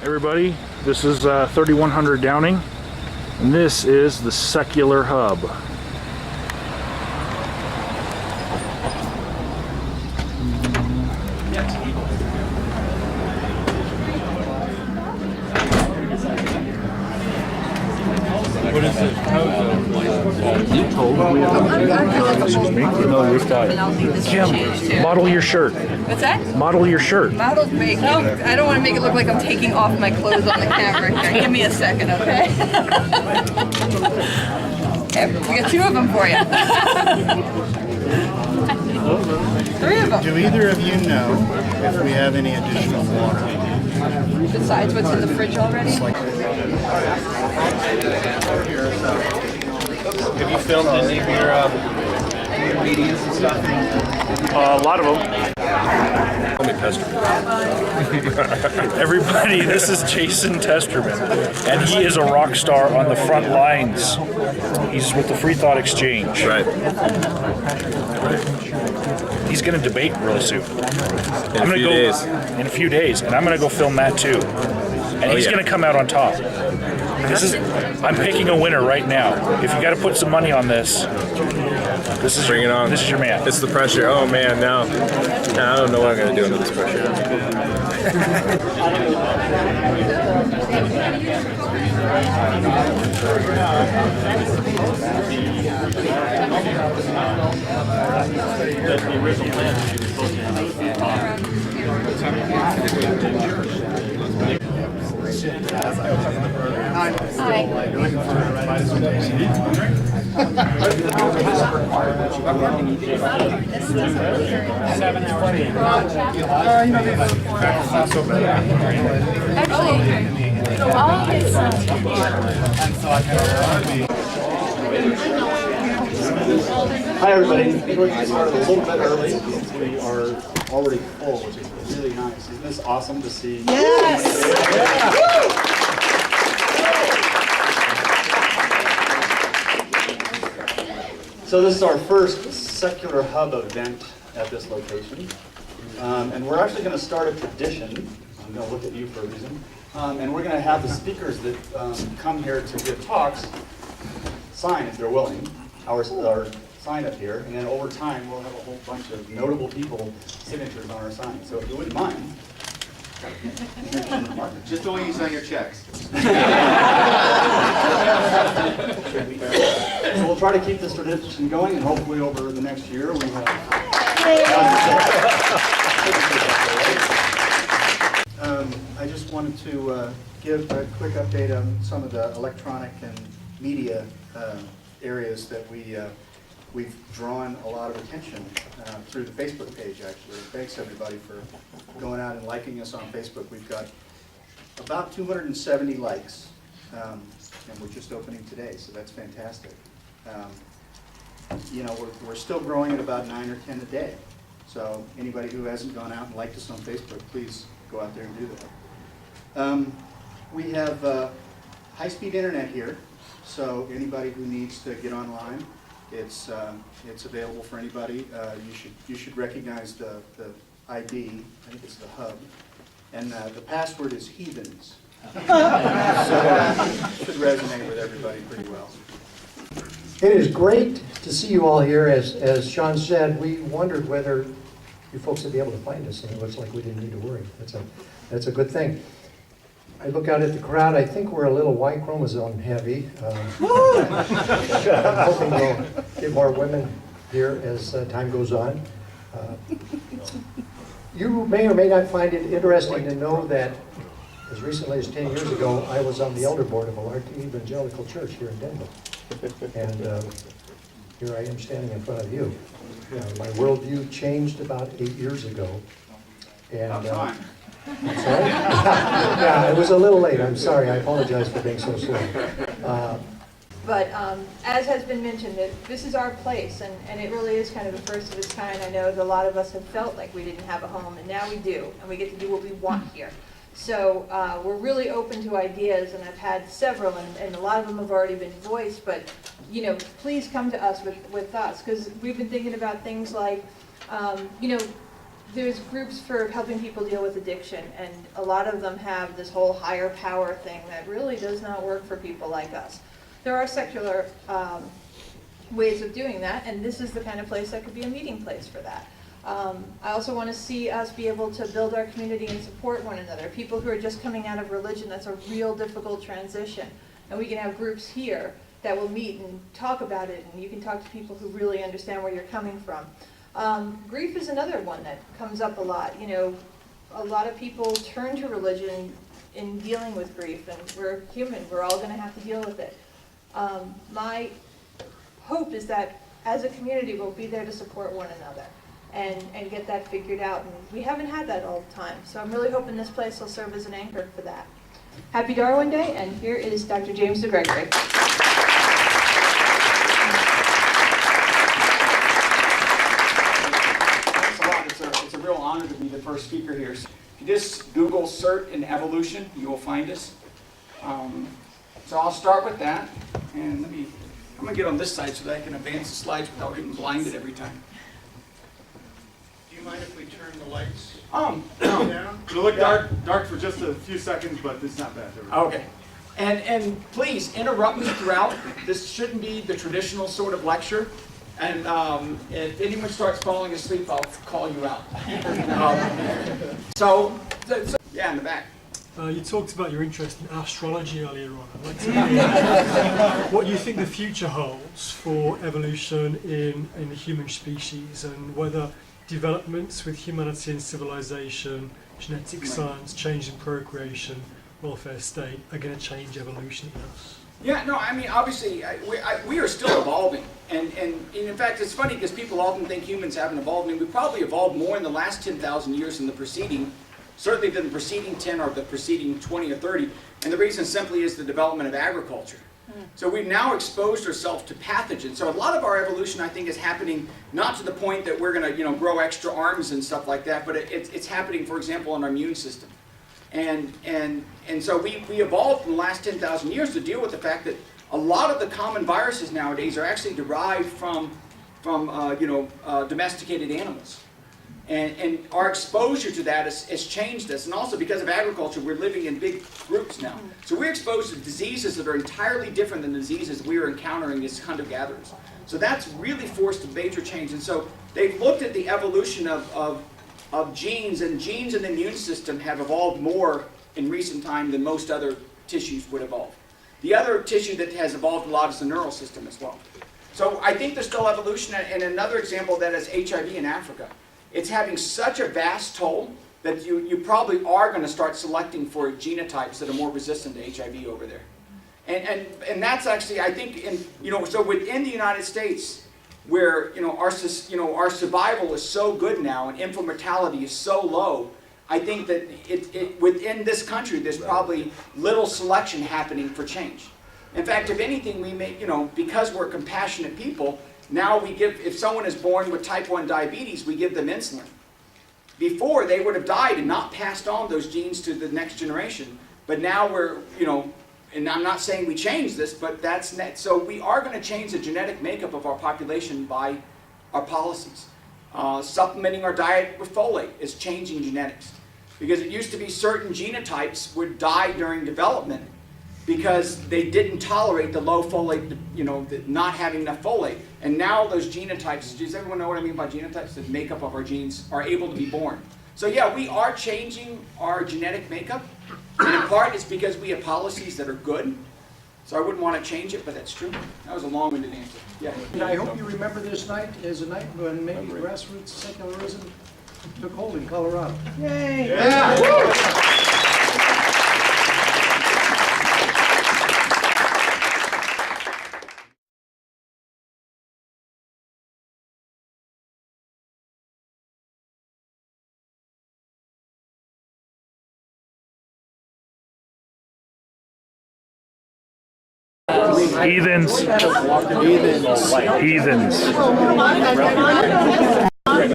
Everybody, this is 3100 Downing, and this is the Secular Hub. What is it? You told me. Excuse me. No, you're fine. Jim, model your shirt. What's that? Model your shirt. Model's making. I don't want to make it look like I'm taking off my clothes on the camera here. Give me a second, okay? We got two of them for you. Three of them. Do either of you know if we have any additional water? Besides what's in the fridge already? Have you filmed any of your meetings and stuff? A lot of them. Everybody, this is Jason Testerman, and he is a rock star on the front lines. He's with the Free Thought Exchange. Right. He's going to debate really soon. In a few days, and I'm going to go film that too. And he's going to come out on top. I'm picking a winner right now. If you got to put some money on this, Bring it on. This is your man. It's the pressure. Oh man, now I don't know what I'm going to do under this pressure. Hi everybody, we're going to start a little bit early. We are already full, which is really nice. Isn't this awesome to see? Yes! So this is our first Secular Hub event at this location. And we're actually going to start a tradition. I'm going to look at you for a reason. And we're going to have the speakers that come here to give talks sign, if they're willing, our sign up here. And then over time, we'll have a whole bunch of notable people signatures on our sign. So if you wouldn't mind. Just the way you sign your checks. So we'll try to keep this tradition going, and hopefully over the next year we have. I just wanted to give a quick update on some of the electronic and media areas that we've drawn a lot of attention through the Facebook page, actually. Thanks everybody for going out and liking us on Facebook. We've got about 270 likes, and we're just opening today, so that's fantastic. You know, we're still growing at about 9 or 10 a day. So anybody who hasn't gone out and liked us on Facebook, please go out there and do that. We have high-speed internet here, so anybody who needs to get online, it's available for anybody. You should recognize the ID. I think it's the hub, and the password is heathens. So it should resonate with everybody pretty well. It is great to see you all here. As Sean said, we wondered whether you folks would be able to find us, and it looks like we didn't need to worry. That's a good thing. I look out at the crowd. I think we're a little Y chromosome heavy. I'm hoping we'll get more women here as time goes on. You may or may not find it interesting to know that as recently as 10 years ago, I was on the elder board of a large evangelical church here in Denver. And here I am standing in front of you. My worldview changed about 8 years ago. And I'm sorry? Yeah, it was a little late. I'm sorry. I apologize for being so slow. But as has been mentioned, this is our place, and it really is kind of the first of its kind. I know that a lot of us have felt like we didn't have a home, and now we do, and we get to do what we want here. So we're really open to ideas, and I've had several, and a lot of them have already been voiced, but you know, please come to us with us, because we've been thinking about things like, you know, there's groups for helping people deal with addiction, and a lot of them have this whole higher power thing that really does not work for people like us. There are secular ways of doing that, and this is the kind of place that could be a meeting place for that. I also want to see us be able to build our community and support one another. People who are just coming out of religion, that's a real difficult transition. And we can have groups here that will meet and talk about it, and you can talk to people who really understand where you're coming from. Grief is another one that comes up a lot. You know, a lot of people turn to religion in dealing with grief, and we're human, we're all going to have to deal with it. My hope is that as a community we'll be there to support one another and get that figured out, and we haven't had that all the time, so I'm really hoping this place will serve as an anchor for that. Happy Darwin Day, and here is Dr. James DeGregory. Thanks a lot. It's a real honor to be the first speaker here. If you just Google CERT and evolution, you will find us. So I'll start with that, and I'm going to get on this side so that I can advance the slides without getting blinded every time. Do you mind if we turn the lights No. down? It'll look dark for just a few seconds, but it's not bad. Okay. And please interrupt me throughout. This shouldn't be the traditional sort of lecture. And if anyone starts falling asleep, I'll call you out. So, yeah, in the back. You talked about your interest in astrology earlier on. I'd like to hear what you think the future holds for evolution in the human species, and whether developments with humanity and civilization, genetic science, change in procreation, welfare state are going to change evolution in us. Yeah, no, I mean, obviously, we are still evolving. And in fact, it's funny because people often think humans haven't evolved. I mean, we probably evolved more in the last 10,000 years than the preceding, certainly than the preceding 10 or the preceding 20 or 30. And the reason simply is the development of agriculture. So we've now exposed ourselves to pathogens. So a lot of our evolution, I think, is happening not to the point that we're going to, grow extra arms and stuff like that, but it's happening, for example, in our immune system. And so we evolved in the last 10,000 years to deal with the fact that a lot of the common viruses nowadays are actually derived from domesticated animals. And our exposure to that has changed us. And also because of agriculture, we're living in big groups now. So we're exposed to diseases that are entirely different than the diseases we were encountering as hunter-gatherers. So that's really forced a major change. And so they've looked at the evolution of genes, and genes in the immune system have evolved more in recent time than most other tissues would evolve. The other tissue that has evolved a lot is the neural system as well. So I think there's still evolution. And another example of that is HIV in Africa. It's having such a vast toll that you probably are going to start selecting for genotypes that are more resistant to HIV over there. And that's actually, I think, so within the United States, where our survival is so good now and infant mortality is so low, I think that within this country there's probably little selection happening for change. In fact, if anything, we may, because we're compassionate people, now we give, if someone is born with type 1 diabetes, we give them insulin. Before, they would have died and not passed on those genes to the next generation. But now we're, and I'm not saying we change this, but that's net. So we are going to change the genetic makeup of our population by our policies. Supplementing our diet with folate is changing genetics. Because it used to be certain genotypes would die during development because they didn't tolerate the low folate, not having enough folate. And now those genotypes, does everyone know what I mean by genotypes? The makeup of our genes are able to be born. So yeah, we are changing our genetic makeup. And in part, it's because we have policies that are good. So I wouldn't want to change it, but that's true. That was a long-winded answer. Yeah. And I hope you remember this night as a night when maybe grassroots secularism took hold in Colorado. Yay! Yeah. Heathens. Heathens.